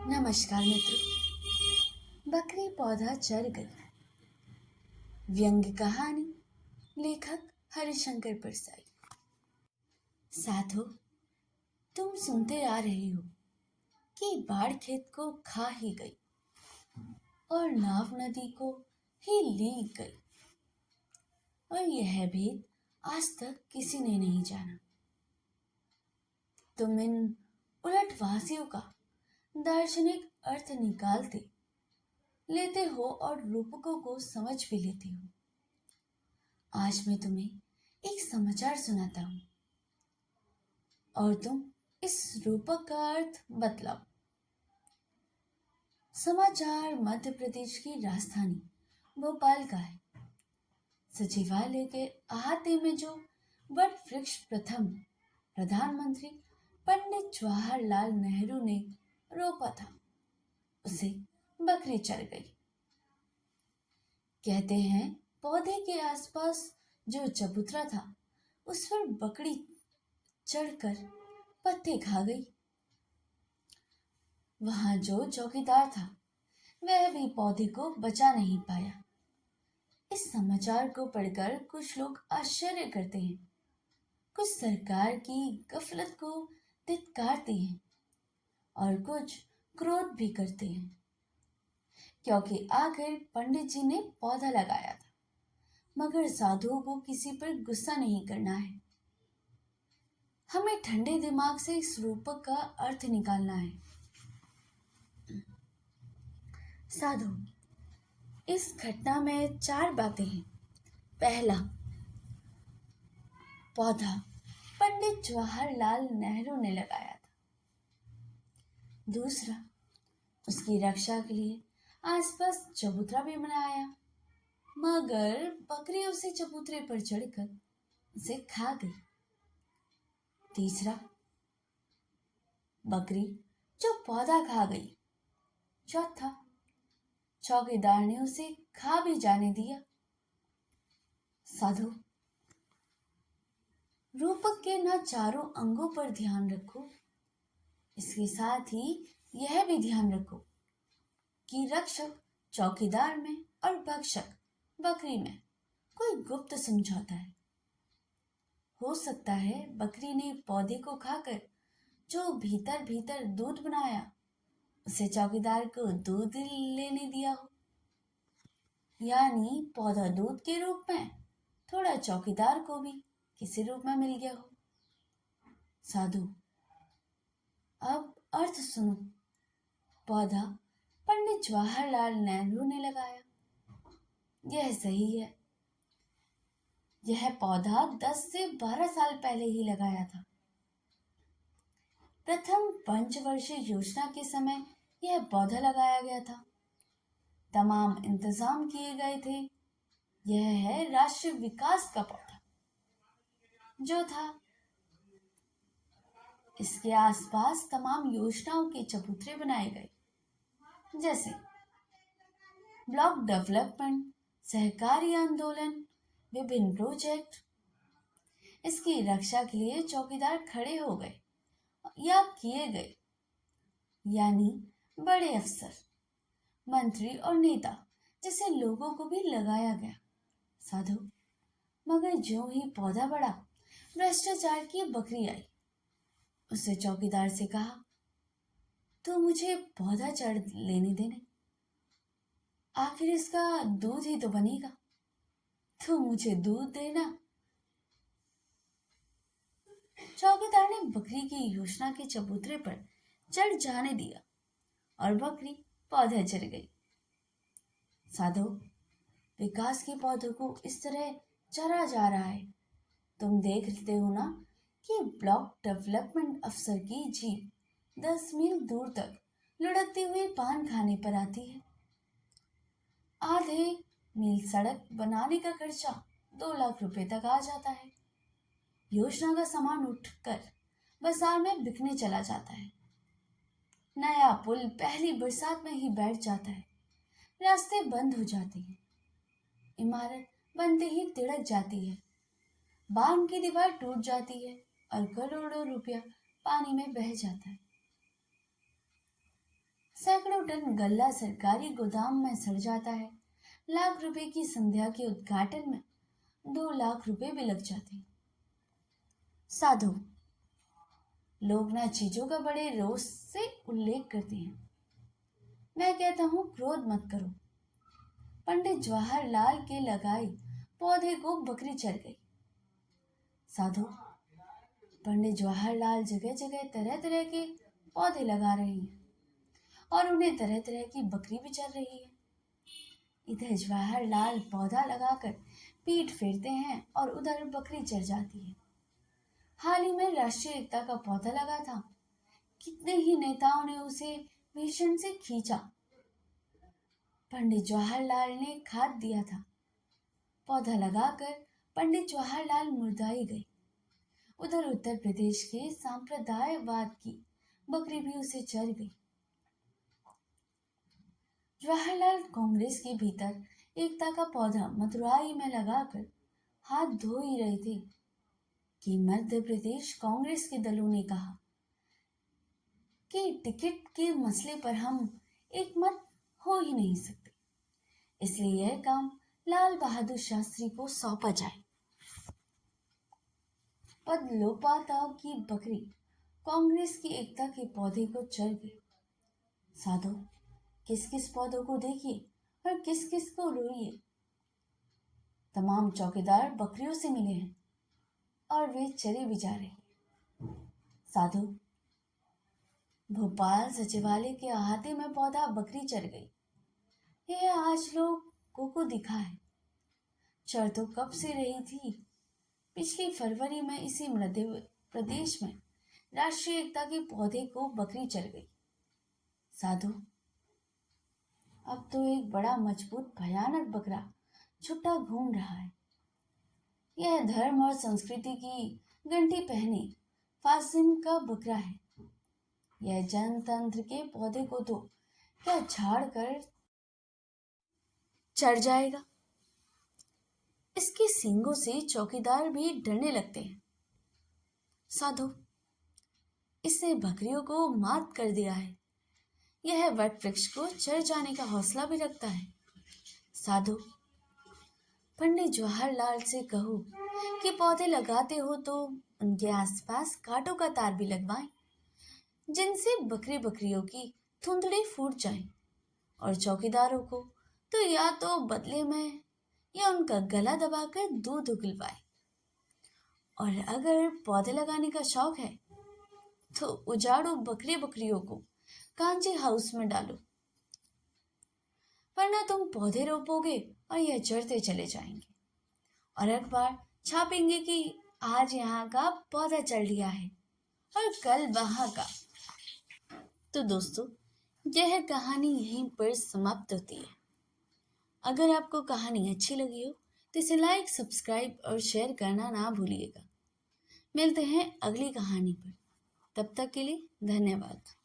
नमस्कार मित्रों। बकरी पौधा चढ़ गई। व्यंग्य कहानी। लेखक हरिशंकर परसाई। साधो, तुम सुनते आ रहे हो कि बाढ़ खेत को खा ही गई और नाव नदी को ही ले गई, और यह भेद आज तक किसी ने नहीं जाना। तुम इन उलटवासियों का दार्शनिक अर्थ निकालते लेते हो और रूपकों को समझ भी लेते हो। आज मैं तुम्हें एक समाचार सुनाता हूँ और तुम इस रूपक का अर्थ बतलाओ। समाचार मध्य प्रदेश की राजधानी भोपाल का है। सचिवालय के अहाते में जो वट वृक्ष प्रथम प्रधानमंत्री पंडित जवाहरलाल नेहरू ने रोपा था, उसे बकरी चढ़ गई। कहते हैं पौधे के आसपास जो चबूतरा था, उस पर बकरी चढ़कर पत्ते खा गई। वहां जो चौकीदार था, वह भी पौधे को बचा नहीं पाया। इस समाचार को पढ़कर कुछ लोग आश्चर्य करते हैं, कुछ सरकार की गफलत को धिक्कारते हैं और कुछ क्रोध भी करते हैं, क्योंकि आखिर पंडित जी ने पौधा लगाया था। मगर साधुओं को किसी पर गुस्सा नहीं करना है। हमें ठंडे दिमाग से इस रूपक का अर्थ निकालना है। साधु, इस घटना में 4 बातें हैं। पहला, पौधा पंडित जवाहरलाल नेहरू ने लगाया था। दूसरा, उसकी रक्षा के लिए आसपास चबूतरा भी बनाया, मगर बकरी उसे चबूतरे पर चढ़कर उसे खा गई। तीसरा, बकरी जो पौधा खा गई। चौथा, चौकीदार ने उसे खा भी जाने दिया। साधु, रूपक के न चारों अंगों पर ध्यान रखो, इसके साथ ही यह भी ध्यान रखो कि रक्षक चौकीदार में और भक्षक बकरी में कोई गुप्त समझौता है। हो सकता है बकरी ने पौधे को खाकर जो भीतर भीतर दूध बनाया, उसे चौकीदार को दूध लेने दिया हो, यानी पौधा दूध के रूप में थोड़ा चौकीदार को भी किसी रूप में मिल गया हो। साधु, अब अर्थ सुनो। पौधा पंडित जवाहरलाल नेहरू ने लगाया, यह सही है। यह पौधा 10 से 12 साल पहले ही लगाया था। प्रथम पंचवर्षीय योजना के समय यह पौधा लगाया गया था। तमाम इंतजाम किए गए थे। यह है राष्ट्रीय विकास का पौधा जो था। इसके आसपास तमाम योजनाओं के चबूतरे बनाए गए, जैसे ब्लॉक डेवलपमेंट, सहकारी आंदोलन, विभिन्न प्रोजेक्ट। इसकी रक्षा के लिए चौकीदार खड़े हो गए या किए गए, यानी बड़े अफसर, मंत्री और नेता जैसे लोगों को भी लगाया गया। साधु, मगर जो ही पौधा बढ़ा, भ्रष्टाचार की बकरी आई। उसने चौकीदार से कहा, तो मुझे पौधा चढ़ लेने देने, आखिर इसका दूध ही तो बनेगा, तो मुझे दूध देना। चौकीदार ने बकरी की योजना के चबूतरे पर चढ़ जाने दिया और बकरी पौधा चढ़ गई। साधु, विकास के पौधों को इस तरह चरा जा रहा है। तुम देखते हो ना कि ब्लॉक डेवलपमेंट अफसर की जीप 10 मील दूर तक लुढ़कती हुई पान खाने पर आती है। आधे मील सड़क बनाने का खर्चा 2 लाख रुपए तक आ जाता है। योजना का सामान उठकर बाजार में बिकने चला जाता है। नया पुल पहली बरसात में ही बैठ जाता है। रास्ते बंद हो जाते हैं। इमारत बनते ही तिड़क जाती है। बांध की दीवार टूट जाती है और करोड़ों रुपया पानी में बह जाता है। सैकड़ों टन गल्ला सरकारी गोदाम में सड़ जाता है। लाख रुपए की संध्या के उद्घाटन में 2 लाख रुपए भी लग जाते हैं। साधु, लोग ना चीजों का बड़े रोष से उल्लेख करते हैं। मैं कहता हूँ क्रोध मत करो। पंडित जवाहरलाल के लगाए पौधे को बकरी चढ़ गई। साधु, पंडित जवाहरलाल जगह जगह तरह तरह के पौधे लगा रहे हैं और उन्हें तरह तरह की बकरी भी चढ़ रही है। इधर जवाहरलाल पौधा लगाकर पीठ फेरते हैं और उधर बकरी चढ़ जाती है। हाल ही में राष्ट्रीय एकता का पौधा लगा था। कितने ही नेताओं ने उसे भीषण से खींचा। पंडित जवाहरलाल ने खाद दिया था। पौधा लगाकर पंडित जवाहरलाल मुर्दाई गए। उधर उत्तर प्रदेश के सांप्रदायवाद की बकरी भी उसे चढ़ गई। जवाहरलाल कांग्रेस के भीतर एकता का पौधा मदुराई में लगाकर हाथ धो ही रहे थे कि मध्य प्रदेश कांग्रेस के दलों ने कहा कि टिकट के मसले पर हम एक मत हो ही नहीं सकते, इसलिए यह काम लाल बहादुर शास्त्री को सौंपा जाए। पद लोपाताव की बकरी कांग्रेस की एकता के पौधे को चढ़ गई। साधु, किस किस पौधों को देखिए और किस किस को रोइए। तमाम चौकीदार बकरियों से मिले हैं और वे चले भी जा रहे हैं। साधु, भोपाल सचिवालय के अहाते में पौधा बकरी चढ़ गई। यह आज लोगों को दिखा है। चढ़ तो कब से रही थी। पिछली फरवरी में इसी मध्य प्रदेश में राष्ट्रीय एकता के पौधे को बकरी चढ़ गई। साधु, अब तो एक बड़ा मजबूत भयानक बकरा छुट्टा घूम रहा है। यह धर्म और संस्कृति की घंटी पहने फासिम का बकरा है। यह जनतंत्र के पौधे को तो क्या झाड़ कर चढ़ जाएगा। इसके सींगों से चौकीदार भी डरने लगते हैं। साधु, इसने बकरियों को मात कर दिया है। यह वट वृक्ष को चढ़ जाने का हौसला भी रखता है। साधु, पंडित जवाहरलाल से कहो कि पौधे लगाते हो तो उनके आसपास कांटों का तार भी लगवाएं, जिनसे बकरियों की थुंदड़ी फूट जाए और चौकीदारों को तो या तो बदले में या उनका गला दबाकर दूध उगलवाए। और अगर पौधे लगाने का शौक है तो उजाड़ो बकरियों को कांचे हाउस में डालो, वरना तुम पौधे रोपोगे और यह चढ़ते चले जाएंगे और अखबार छापेंगे कि आज यहाँ का पौधा चढ़ लिया है और कल वहां का। तो दोस्तों, यह कहानी यहीं पर समाप्त होती है। अगर आपको कहानी अच्छी लगी हो तो इसे लाइक, सब्सक्राइब और शेयर करना ना भूलिएगा। मिलते हैं अगली कहानी पर। तब तक के लिए धन्यवाद।